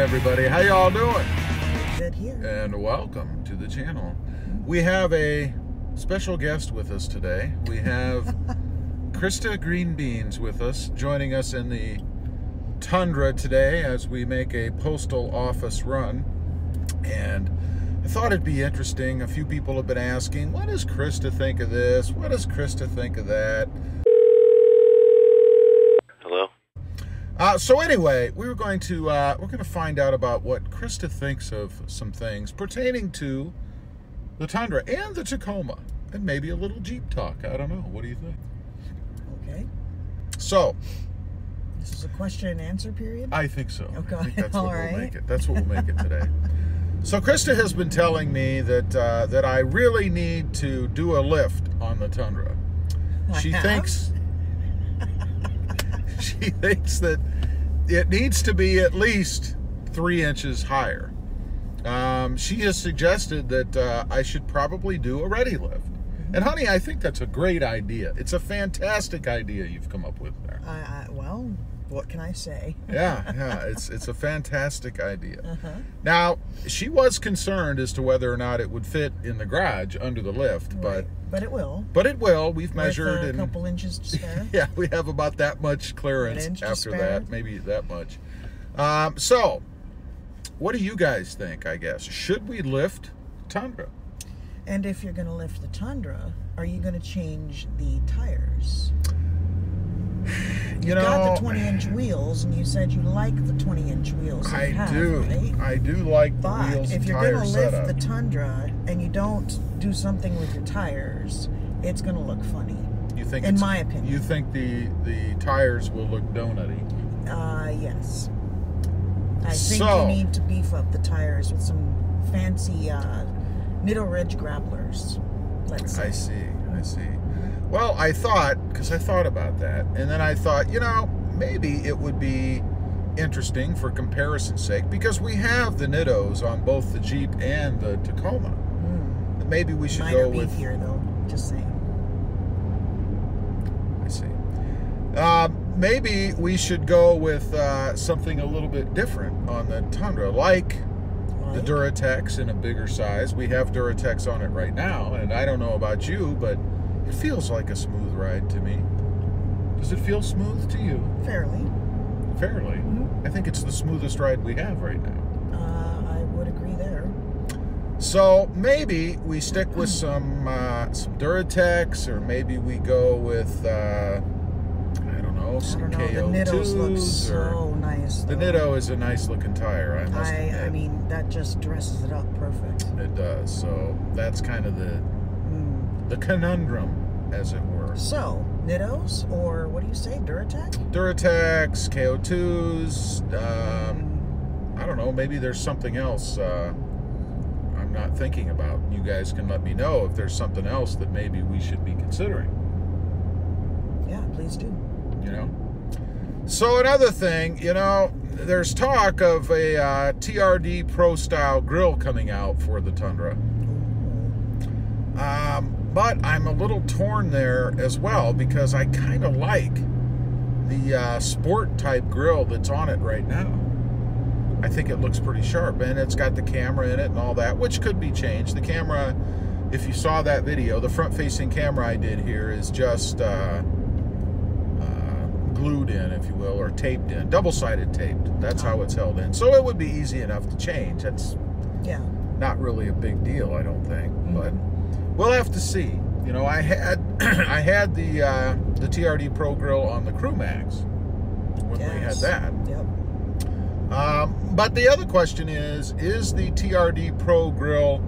everybody. How y'all doing? Good here. And welcome to the channel. We have a special guest with us today. We have Krista Green Beans with us, joining us in the Tundra today as we make a postal office run. And I thought it'd be interesting. A few people have been asking, what does Krista think of this? What does Krista think of that? Hello? So anyway, we're going to find out about what Krista thinks of some things pertaining to the Tundra and the Tacoma, and maybe a little Jeep talk. I don't know. What do you think? Okay. So, this is a question and answer period? I think so. Okay. I think that's what All we'll right. make it. That's what we'll make it today. So Krista has been telling me that that I really need to do a lift on the Tundra. She thinks that it needs to be at least 3 inches higher. She has suggested that I should probably do a ready lift. And honey, I think that's a great idea. It's a fantastic idea you've come up with there. Well, what can I say? Yeah, it's a fantastic idea. Now, she was concerned as to whether or not it would fit in the garage under the lift, Right. But it will. but it will. We've measured With a and couple inches to spare. yeah, we have about that much clearance An inch to after spare. that, maybe that much. So, what do you guys think, I guess? Should we lift Tundra? And if you're going to lift the Tundra, are you going to change the tires? You You know, got the 20-inch wheels, and you said you like the 20-inch wheels. I Right? do like the But wheels if and you're tire going to lift setup. the Tundra and you don't do something with your tires, it's going to look funny. You think, in my opinion. you think the tires will look donutty? Yes. I think So- you need to beef up the tires with some fancy middle ridge grapplers. Let's say. I see. Well, I thought about that, and then I thought, you know, maybe it would be interesting for comparison's sake, because we have the Nittos on both the Jeep and the Tacoma. Maybe we should Minor go beef with. here, though. Just saying. I see. Maybe we should go with something a little bit different on the Tundra, like the Duratex in a bigger size. We have Duratex on it right now, and I don't know about you, but it feels like a smooth ride to me. Does it feel smooth to you? Fairly. Fairly. I think it's the smoothest ride we have right now. I would agree there. So maybe we stick with some Duratex, or maybe we go with I don't know, some I don't know. The Nittos look KO2s. so nice. The though. Nitto is a nice looking tire, I must admit. I mean, that just dresses it up perfect. It does. So that's kind of the conundrum, as it were. So, Nittos, or what do you say, Duratec? Duratex, KO2s, I don't know, maybe there's something else I'm not thinking about. You guys can let me know if there's something else that maybe we should be considering. Yeah, please do. You know? So another thing, you know, there's talk of a TRD Pro style grill coming out for the Tundra. But I'm a little torn there as well, because I kind of like the sport type grill that's on it right now. I think it looks pretty sharp, and it's got the camera in it and all that, which could be changed. The camera, if you saw that video, the front facing camera I did here is just glued in, if you will, or taped in, double-sided taped. That's how it's held in. So it would be easy enough to change. That's not really a big deal, I don't think, but we'll have to see. You know, I had I had the TRD Pro grill on the Crew Max when we had that. Yep. But the other question is the TRD Pro grill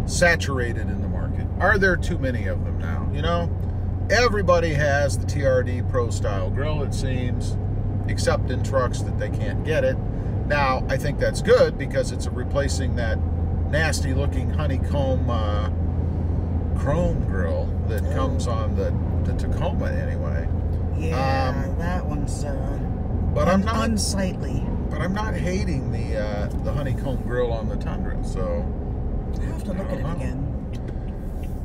saturated in the market? Are there too many of them now? You know, everybody has the TRD Pro style grill, it seems, except in trucks that they can't get it. Now, I think that's good, because it's replacing that nasty looking honeycomb chrome grill that comes on the Tacoma anyway. Yeah, that one's but I'm not unsightly. But I'm not hating the honeycomb grill on the Tundra, so I have to look at it again.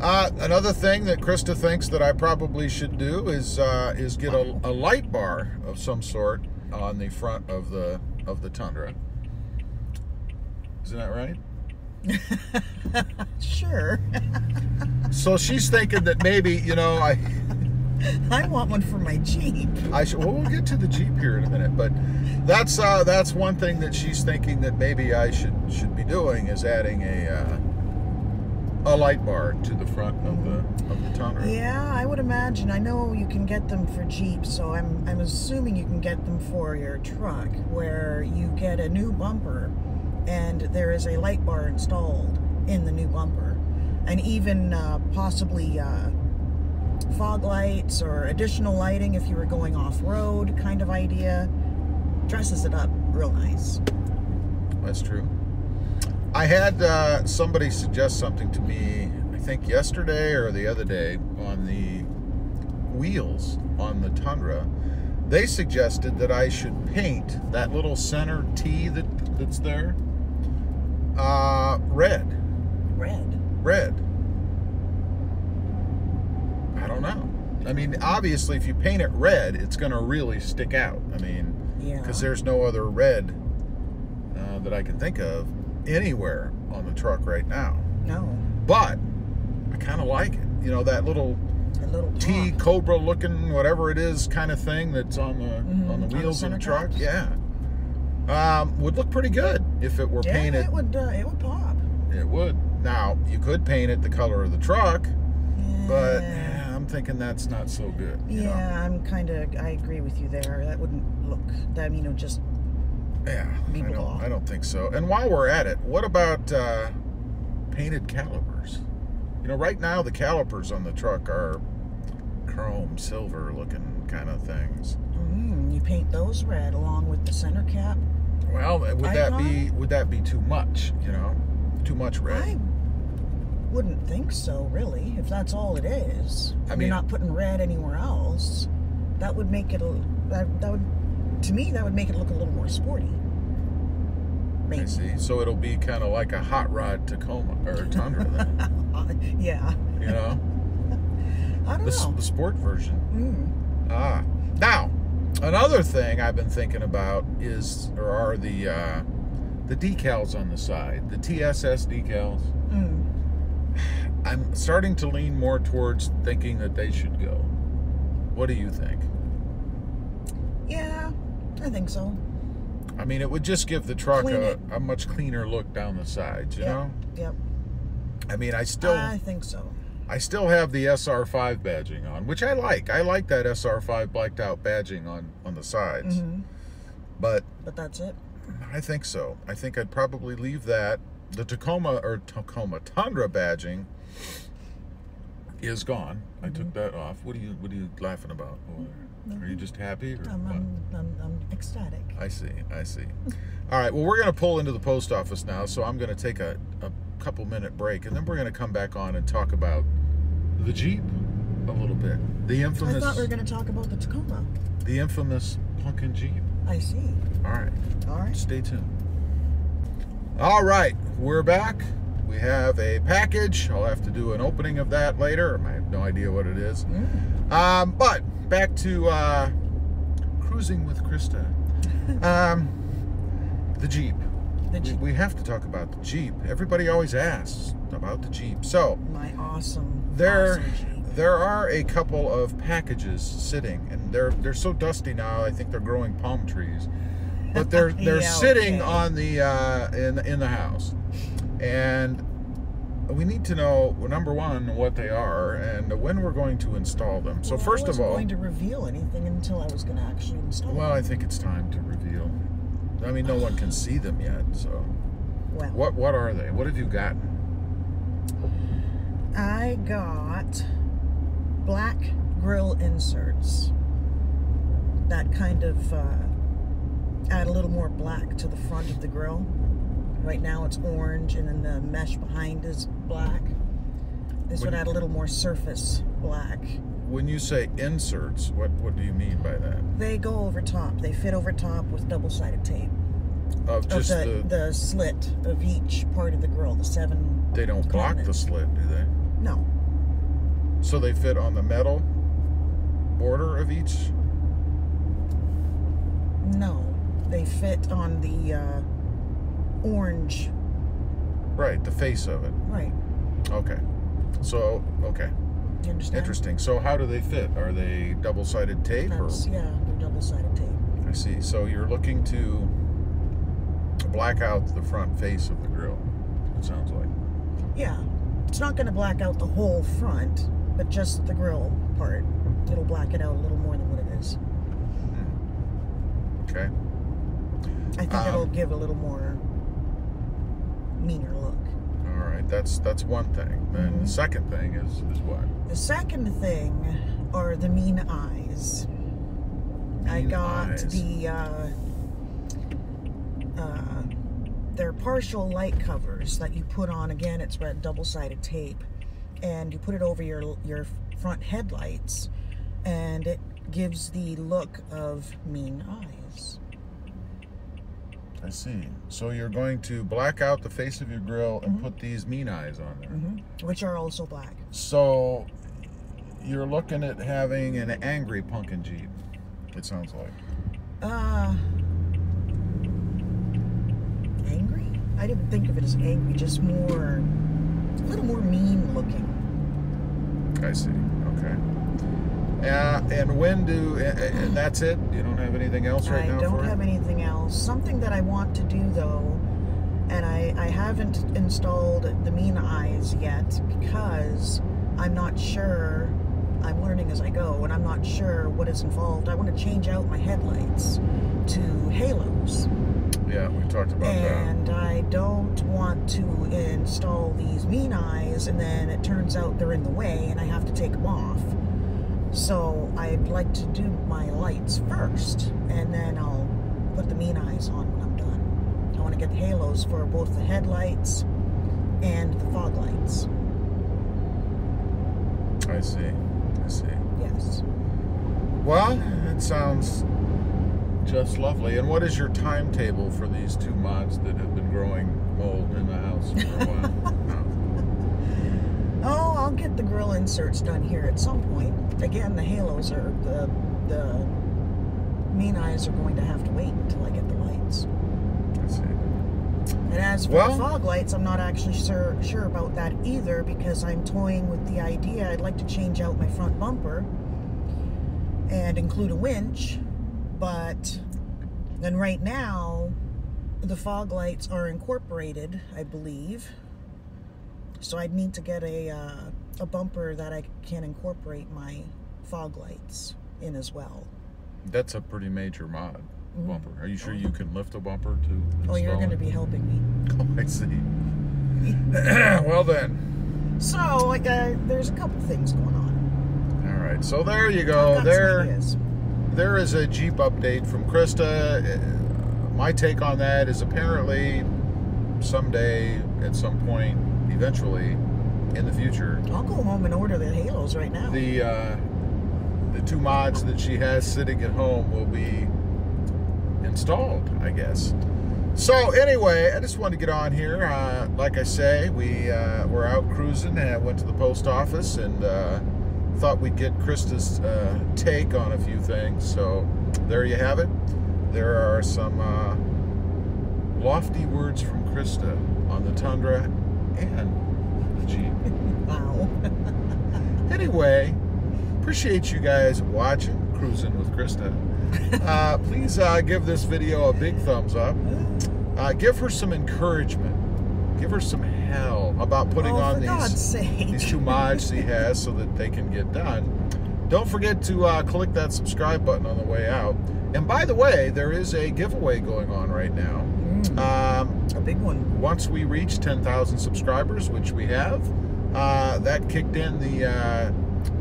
Another thing that Krista thinks that I probably should do is get a light bar of some sort on the front of the Tundra. Isn't that right? Sure. So she's thinking that maybe, you know, I want one for my Jeep. Well, we'll get to the Jeep here in a minute, but that's one thing that she's thinking that maybe I should be doing, is adding a light bar to the front of the Tundra. Yeah, I would imagine. I know you can get them for Jeep, so I'm assuming you can get them for your truck, where you get a new bumper and there is a light bar installed in the new bumper, and even possibly fog lights or additional lighting if you were going off-road kind of idea. Dresses it up real nice. That's true. I had somebody suggest something to me, I think yesterday or the other day, on the wheels on the Tundra. They suggested that I should paint that little center T that's there red. Red. I don't know. I mean, obviously, if you paint it red, it's going to really stick out. I mean, because there's no other red that I can think of anywhere on the truck right now. No. But I kind of like it. You know, that little T Cobra looking, whatever it is, kind of thing that's on the wheels of the truck. Yeah. Would look pretty good if it were painted. It would pop. It would. Now, you could paint it the color of the truck, but I'm thinking that's not so good. You know? I agree with you there. That wouldn't look, just I don't think so. And while we're at it, what about painted calipers? You know, right now the calipers on the truck are chrome, silver looking kind of things. You paint those red along with the center cap. Well, would that be too much? You know, too much red? I wouldn't think so, really. If that's all it is, I mean, you're not putting red anywhere else. That would make it to me, that would make it look a little more sporty. Maybe. I see. So it'll be kind of like a hot rod Tacoma or Tundra then. Yeah. You know? I don't know. The sport version. Now, another thing I've been thinking about are the decals on the side, the TSS decals. I'm starting to lean more towards thinking that they should go. What do you think? Yeah, I think so. I mean, it would just give the truck a much cleaner look down the sides, you know? Yep. I mean, I think so. I still have the SR5 badging on, which I like. I like that SR5 blacked out badging on the sides. But that's it? I think so. I think I'd probably leave that. The Tundra badging is gone. I took that off. What are you laughing about? Are you just happy? Or I'm ecstatic. I see. All right, well, we're going to pull into the post office now, so I'm going to take a couple minute break, and then we're going to come back on and talk about the Jeep a little bit. The infamous... I thought we were going to talk about the Tacoma. The infamous pumpkin Jeep. I see. All right. Stay tuned. All right, we're back. We have a package. I'll have to do an opening of that later. I have no idea what it is. But back to cruising with Krista. The Jeep. We have to talk about the Jeep. Everybody always asks about the Jeep. So my awesome Jeep. There are a couple of packages sitting, and they're so dusty now. I think they're growing palm trees, but they're sitting on the in the house, and we need to know, number one, what they are and when we're going to install them. So first of all, I wasn't going to reveal anything until I was going to actually install them. Well, I think it's time to reveal. I mean, no one can see them yet, so. Well, what are they? What have you gotten? I got black Grille Inserts that kind of add a little more black to the front of the grill. Right now it's orange, and then the mesh behind is black. This would add a little more surface black. When you say inserts, what do you mean by that? They go over top. They fit over top with double-sided tape. Of just the slit of each part of the grill, the 7. They don't block the slit, do they? No. So they fit on the metal border of each? No. They fit on the orange Right, the face of it. Right. Okay. So, okay. You understand? Interesting. So how do they fit? Are they double-sided tape? Yeah, they're double-sided tape. I see. So you're looking to black out the front face of the grill, it sounds like. Yeah. It's not going to black out the whole front, but just the grill part. It'll black it out a little more than what it is. Okay. I think it'll give a little more meaner look. All right. That's one thing. Then the second thing is what? The second thing are the mean eyes. I got they're partial light covers that you put on. Again, it's red double-sided tape, and you put it over your front headlights, and it gives the look of mean eyes. I see. So you're going to black out the face of your grill and put these mean eyes on there. Which are also black. So you're looking at having an angry pumpkin Jeep, it sounds like. Angry? I didn't think of it as angry, just a little more mean looking. I see. Okay. And when and that's it? You don't have anything else right now? I don't have anything else. Something that I want to do though, and I haven't installed the mean eyes yet because I'm not sure. I'm learning as I go, and I'm not sure what is involved. I want to change out my headlights to halos. Yeah, we talked about that. And I don't want to install these mean eyes, and then it turns out they're in the way, and I have to take them off. So I'd like to do my lights first, and then I'll put the mean eyes on when I'm done. I want to get the halos for both the headlights and the fog lights. I see. I see. Yes. Well, it sounds just lovely. And what is your timetable for these two mods that have been growing mold in the house for a while? Oh, I'll get the Grille Inserts done here at some point. Again, the halos are, the mean eyes are going to have to wait until I get the lights. I see. And as for the fog lights, I'm not actually sure about that either, because I'm toying with the idea. I'd like to change out my front bumper and include a winch, but then right now the fog lights are incorporated, I believe. So I'd need to get a bumper that I can incorporate my fog lights in as well. That's a pretty major mod. Bumper. Are you sure you can lift a bumper to install? Oh, you're going to be helping me. Oh, I see. Well then. So, there's a couple things going on. All right. So there you go. There is a Jeep update from Krista. My take on that is apparently someday, at some point, eventually, in the future. I'll go home and order the halos right now. The two mods that she has sitting at home will be installed, I guess. So anyway, I just wanted to get on here. Like I say, we're out cruising and went to the post office and thought we'd get Krista's take on a few things. So there you have it. There are some lofty words from Krista on the Tundra and the Jeep. Wow. Anyway, appreciate you guys watching Cruising with Krista. Please give this video a big thumbs up. Give her some encouragement. Give her some hell about putting on these two mods she has so that they can get done. Don't forget to click that subscribe button on the way out. And by the way, there is a giveaway going on right now. A big one. Once we reach 10,000 subscribers, which we have, that kicked in the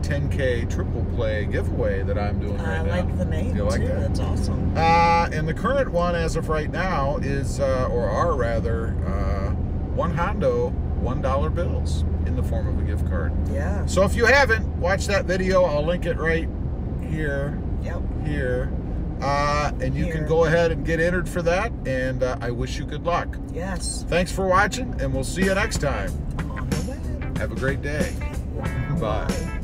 10K triple play giveaway that I'm doing right now. I like the name too. Like that? That's awesome. And the current one as of right now is, or are rather, one Hondo $1 bills in the form of a gift card. Yeah. So if you haven't watched that video, I'll link it right here. Yep. Here. And you can go ahead and get entered for that. And I wish you good luck. Yes. Thanks for watching, and we'll see you next time. On the web. Have a great day. Bye.